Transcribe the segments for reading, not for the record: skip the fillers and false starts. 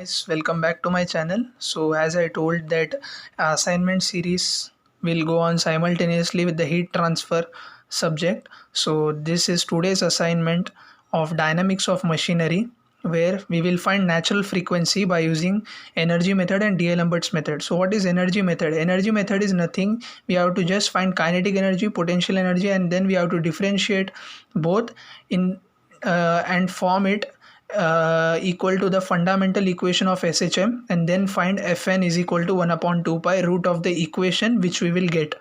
Guys, welcome back to my channel. So as I told that assignment series will go on simultaneously with the heat transfer subject. So this is today's assignment of dynamics of machinery, where we will find natural frequency by using energy method and D'Alembert's method. So what is energy method? Energy method is nothing. We have to just find kinetic energy, potential energy, and then we have to differentiate both in and form it equal to the fundamental equation of SHM, and then find Fn is equal to 1 upon 2 pi root of the equation which we will get.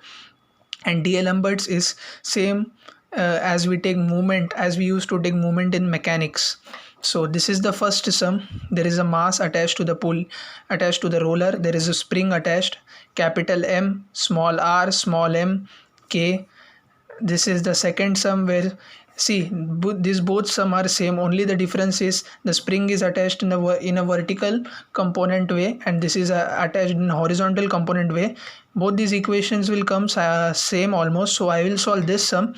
And D'Alembert's is same as we take movement, as we used to take movement in mechanics. So this is the first sum. There is a mass attached to the pull, attached to the roller. There is a spring attached, capital M, small r, small m, k. This is the second sum, where see these both sum are same, only the difference is the spring is attached in a vertical component way, and this is attached in horizontal component way. Both these equations will come same almost. So I will solve this sum.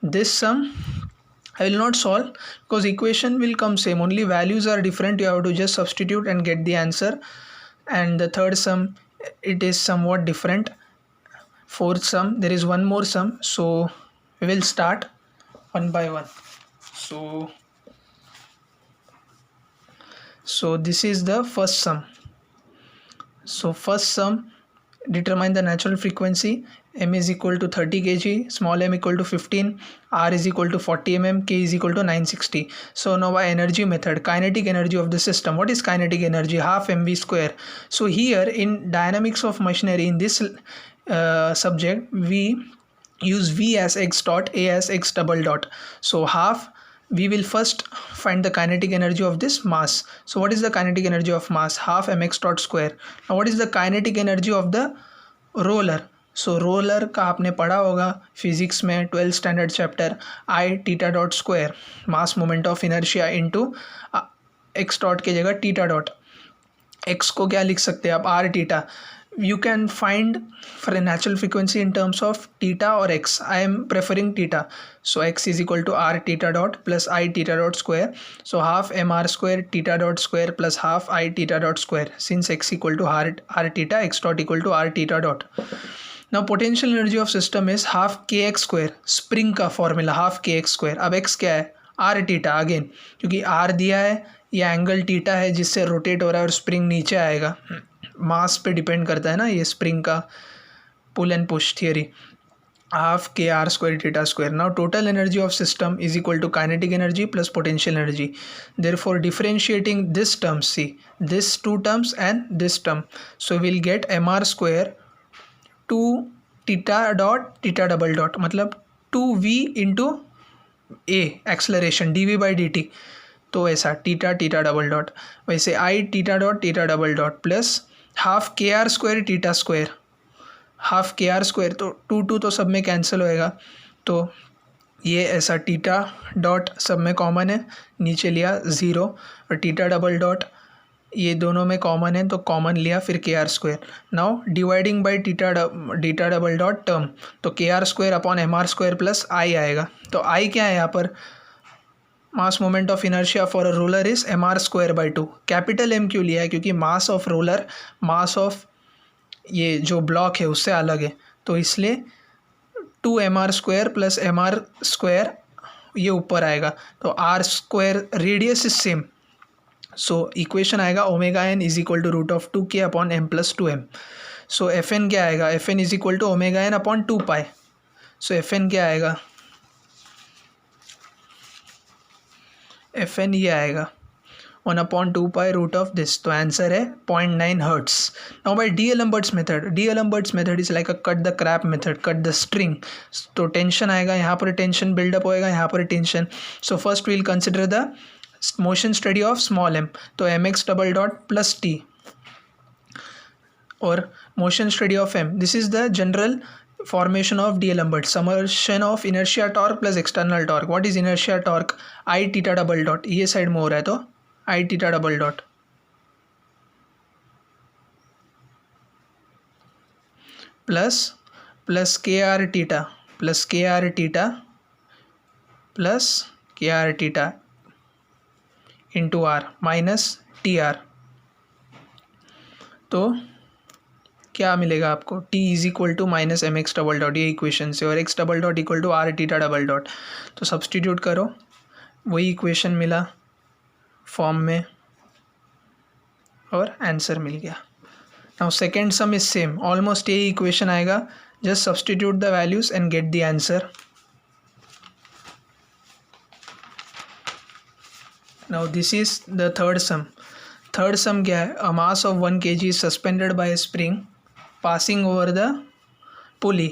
I will not solve because equation will come same, only values are different. You have to just substitute and get the answer. And the third sum, it is somewhat different. Fourth sum, there is one more sum, so we will start one by one. So this is the first sum. So first sum, determine the natural frequency. M is equal to 30 kg, small m equal to 15, r is equal to 40 mm, k is equal to 960. So now by energy method, kinetic energy of the system. What is kinetic energy? Half mv square. So here in dynamics of machinery, in this subject, we use v as x dot, a as x double dot. So half, we will first find the kinetic energy of this mass. So what is the kinetic energy of mass? Half mx dot square. Now what is the kinetic energy of the roller? So roller का आपने पढ़ा होगा physics में 12th standard chapter, I theta dot square, mass moment of inertia into x dot की जगह theta dot, x को क्या लिख सकते हैं आप, R theta. You can find for a natural frequency in terms of theta or x. I am preferring theta. So x is equal to r theta dot plus I theta dot square. So half mr square theta dot square plus half I theta dot square. Since x equal to r theta, x dot equal to r theta dot. Now potential energy of system is half kx square. Spring का formula half kx square. अब x क्या है? r theta again, क्योंकि r दिया है, ये angle theta है जिससे रोटेट हो रहा है और स्प्रिंग नीचे आएगा. मास पे डिपेंड करता है ना ये स्प्रिंग का, pull and push theory. Half K R square theta square. Now total energy of system is equal to kinetic energy plus potential energy. Therefore differentiating this terms, see this two terms and this term, so will get M R square two theta dot theta double dot, मतलब 2v into A acceleration D V by D T. तो ऐसा theta theta double dot, वैसे I theta dot theta double dot plus half K R square theta square, half K R square, तो two तो सब में cancel होएगा. तो ये ऐसा टीटा डॉट सब में कॉमन है, नीचे लिया ज़ीरो, और टीटा डबल डॉट ये दोनों में कॉमन है तो कॉमन लिया, फिर K R square. Now dividing by theta double dot term, तो K R square upon M R square plus I आएगा. तो आई क्या है यहाँ पर? Mass moment of inertia for a roller is M R square by two. Capital M क्यों लिया है? क्योंकि mass of roller mass of ये जो ब्लॉक है उससे अलग है, तो इसलिए 2 M R square plus M R square ये ऊपर आएगा. तो R square radius is same, so equation आएगा omega N is equal to root of 2k upon M प्लस 2m. सो एफ एन क्या आएगा? F N is equal to omega N upon 2 pi. So F N क्या आएगा? F N ये आएगा 1 upon 2 pi root of this. तो answer है 0.9 hertz. Now by D'Alembert's method, D'Alembert's method is like a cut the crap method, cut the string. तो tension आएगा, यहाँ पर टेंशन बिल्डअप होएगा, यहाँ पर tension. So first we'll consider the motion study of small m. तो M X double dot plus T, और motion study of m, this is the general formation of D'Alembert, summation of inertia torque plus external torque. What is inertia torque? I theta double dot, ये side में हो रहा है तो I theta double dot plus K R theta plus K R theta plus K R theta into R minus T R. तो क्या मिलेगा आपको, t is equal to minus M X double dot, ये इक्वेशन से, और x double dot equal to R theta double dot. तो substitute करो, वही इक्वेशन मिला फॉर्म में और आंसर मिल गया। Now second sum is same, almost यही इक्वेशन आएगा, just substitute the values and get the answer. Now this is the third sum. Third sum क्या है, a mass of 1 kg is suspended by a spring passing over the pulley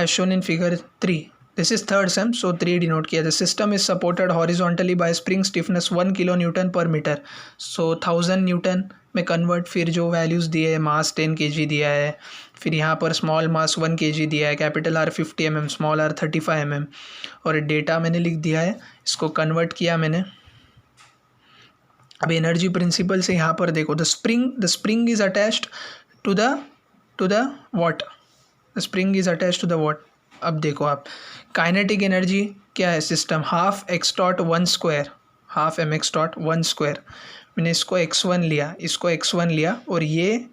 as shown in figure 3. This is third sum, so 3 denote किया। The system is supported horizontally by spring stiffness 1 kN per meter. So 1000 Newton में convert, फिर जो values दिए है, मास 10 kg दिया है, फिर यहाँ पर स्मॉल मास 1 kg दिया है, capital R 50 mm, small r 35 mm, और डेटा मैंने लिख दिया है, इसको कन्वर्ट किया मैंने। अब एनर्जी प्रिंसिपल से यहाँ पर देखो, the spring is attached to the weight, the spring is attach to the weight. अब देखो आप, काइनेटिक एनर्जी क्या है, system half X dot 1 square, half M X dot 1 square. मैंने इसको x1 लिया, इसको x1 लिया, और ये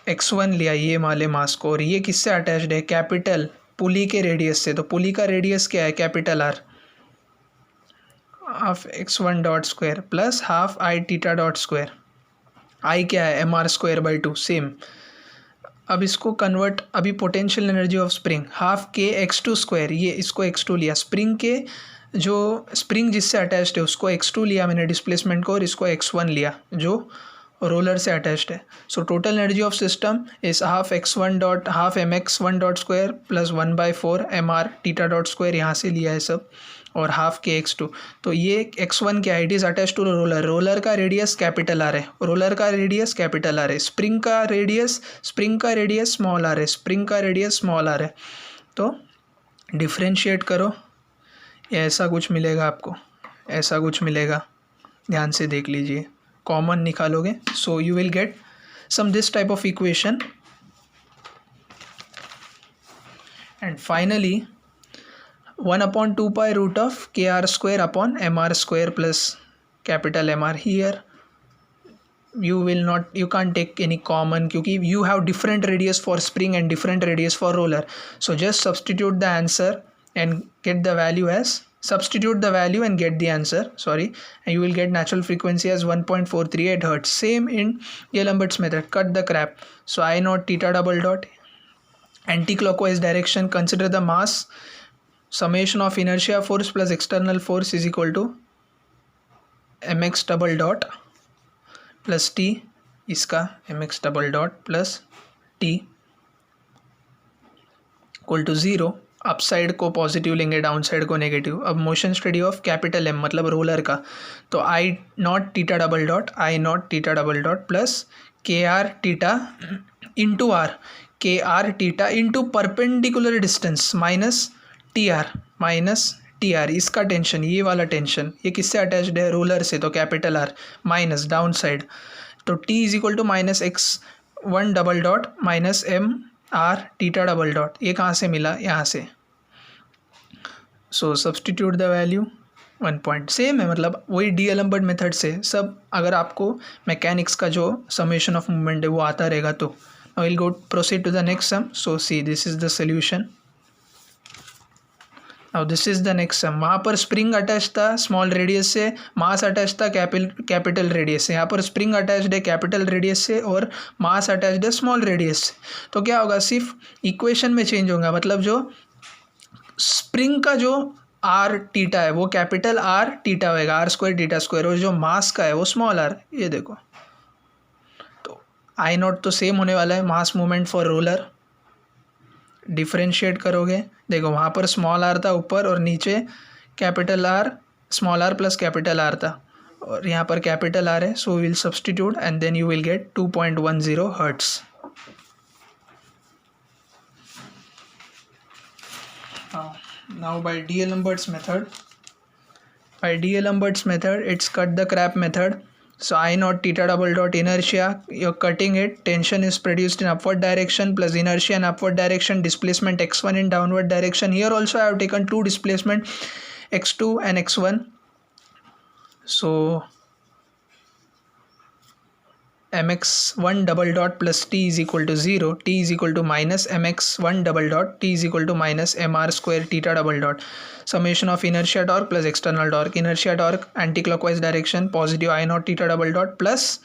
x1 लिया ये वाले मास को, और ये किससे अटैच्ड है, कैपिटल पुली के रेडियस से। तो पुली का रेडियस क्या है, capital R, half x1 dot square plus half I theta dot square, I क्या है, mr स्क्वायर बाई 2, सेम। अब इसको कन्वर्ट, अभी potential energy of spring half के x2 स्क्वायर, ये इसको x2 लिया, स्प्रिंग के जो स्प्रिंग जिससे अटैच्ड है उसको x2 लिया मैंने डिस्प्लेसमेंट को, और इसको x1 लिया जो रोलर से अटैच्ड है। So total energy of system is half x1 dot half mx1 dot square plus 1/4 mr theta dot square, यहाँ से लिया है सब, और हाफ के x2। तो ये x1 क्या है, it is attach to roller, roller का रेडियस कैपिटल R है, रोलर का रेडियस कैपिटल R है, स्प्रिंग का रेडियस स्मॉल r है, स्प्रिंग का रेडियस स्मॉल r है। तो डिफ्रेंशिएट करो, ये ऐसा कुछ मिलेगा आपको, ऐसा कुछ मिलेगा, ध्यान से देख लीजिए, कॉमन निकालोगे, so you will get some this type of equation. And finally 1/2 pi root of kr square upon mr square plus capital MR. Here you can't take any common, क्योंकि you have different radius for spring and different radius for roller. So just substitute the answer and get the value as, substitute the value and get the answer, and you will get natural frequency as 1.438 hertz. Same in D'Alembert's method, cut the crap. So I naught theta double dot, anti-clockwise direction, consider the mass, summation of inertia force plus external force is equal to mx double dot plus t, इसका mx double dot plus t equal to 0। Up side को positive लेंगे, down side को negative. अब motion study of capital M मतलब roller का, तो I naught theta double dot plus K R theta into R, K R theta into perpendicular distance minus T R, इसका tension, ये वाला tension, ये किससे अटैच्ड है, रोलर से, तो capital R minus down side, तो t is equal to minus x1 double dot minus M R theta double dot, ये कहाँ से मिला, यहाँ से। So substitute the value 1 point, same है, मतलब वही डीएलेम्बर्ट मेथड से सब। अगर आपको मैकेनिक्स का जो समेशन ऑफ मूवमेंट है वो आता रहेगा तो। Now will go proceed to the next sum. So see this is the solution. Now this is the next sum. वहाँ पर स्प्रिंग अटैच था स्मॉल रेडियस से, मास अटैच था कैपिटल रेडियस से। यहाँ पर स्प्रिंग अटैच्ड है कैपिटल रेडियस से और मास अटैच्ड है स्मॉल रेडियस से। तो क्या होगा, सिर्फ इक्वेशन में चेंज होगा, मतलब जो स्प्रिंग का जो आर टीटा है वो कैपिटल आर टीटा होएगा, आर स्क्वायर टीटा स्क्वायर, और जो मास का है वो स्मॉल आर। ये देखो, तो आई नॉट तो सेम होने वाला है, mass movement for roller. Differentiate करोगे, देखो वहाँ पर स्मॉल आर था ऊपर और नीचे capital R, small R plus capital R था, और यहाँ पर कैपिटल आर है। So will substitute and then you will get 2.10 hertz. Now by D'Alembert's method, it's cut the crap method. So I naught theta double dot inertia, you're cutting it, tension is produced in upward direction plus inertia in upward direction, displacement x1 in downward direction. Here also I have taken two displacement, x2 and x1. So mx1 double dot plus t is equal to 0, t is equal to minus mx1 double dot, t is equal to minus mr square theta double dot. Summation of inertia torque plus external torque. Inertia torque anticlockwise direction, positive I naught theta double dot plus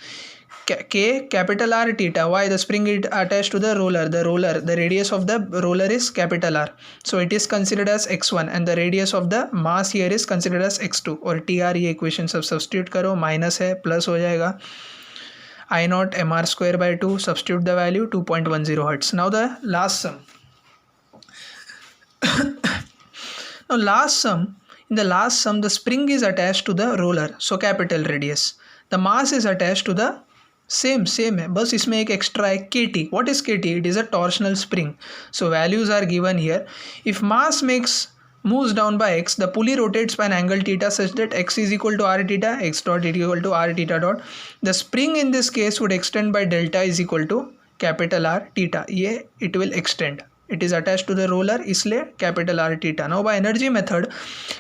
K capital R theta. Why? The spring is attached to the roller. The radius of the roller is capital R. So it is considered as x1 and the radius of the mass here is considered as x2. और TR ये equation सब substitute करो, minus है plus हो जाएगा. I naught mr square by 2, substitute the value 2.10 hertz. Now the last sum. Now in the last sum the spring is attached to the roller, so capital radius. The mass is attached to the same है, बस इसमें एक extra है KT. What is KT? It is a torsional spring. So values are given here. If mass moves down by x, the pulley rotates by an angle theta such that x is equal to r theta, x dot is equal to r theta dot. The spring in this case would extend by delta is equal to capital R theta. ये it will extend. It is attached to the roller, इसलिए capital R theta. Now by energy method,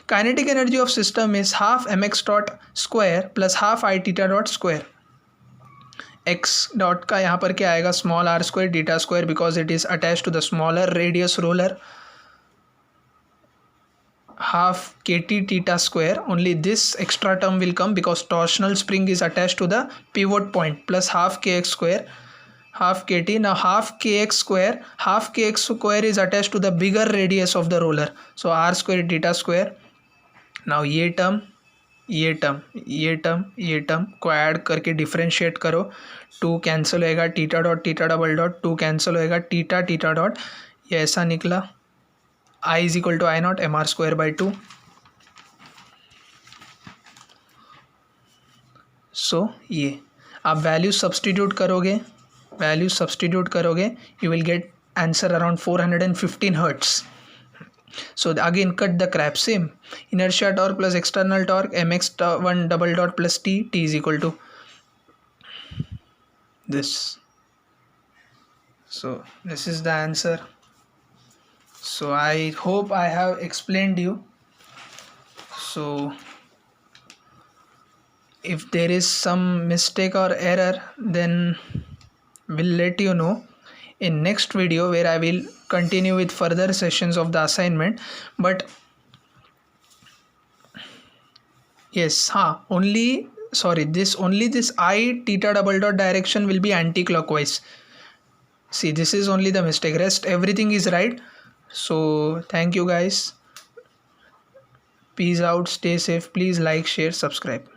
kinetic energy of system is half mx dot square plus half I theta dot square. x dot का यहाँ पर क्या आएगा, small r square theta square because it is attached to the smaller radius roller, half kt theta square. Only this extra term will come because torsional spring is attached to the pivot point, plus half kx square, half kt. Now half kx square is attached to the bigger radius of the roller, so r square theta square. Now ये term को add करके differentiate करो, 2 cancel होएगा, theta double dot 2 cancel होएगा, theta dot, ये ऐसा निकला. I is equal to I naught mr square by 2. So ये आप वैल्यू सब्सटीट्यूट करोगे you will get answer around 415 hertz. So again cut the crap. Same inertia torque plus external torque mx1 double dot plus t is equal to this. So this is the answer. So I hope I have explained you. So if there is some mistake or error, then we'll let you know in next video where I will continue with further sessions of the assignment. But yes, only this I theta double dot direction will be anti-clockwise. See, this is only the mistake, rest everything is right. So thank you guys, peace out, stay safe, please like, share, subscribe.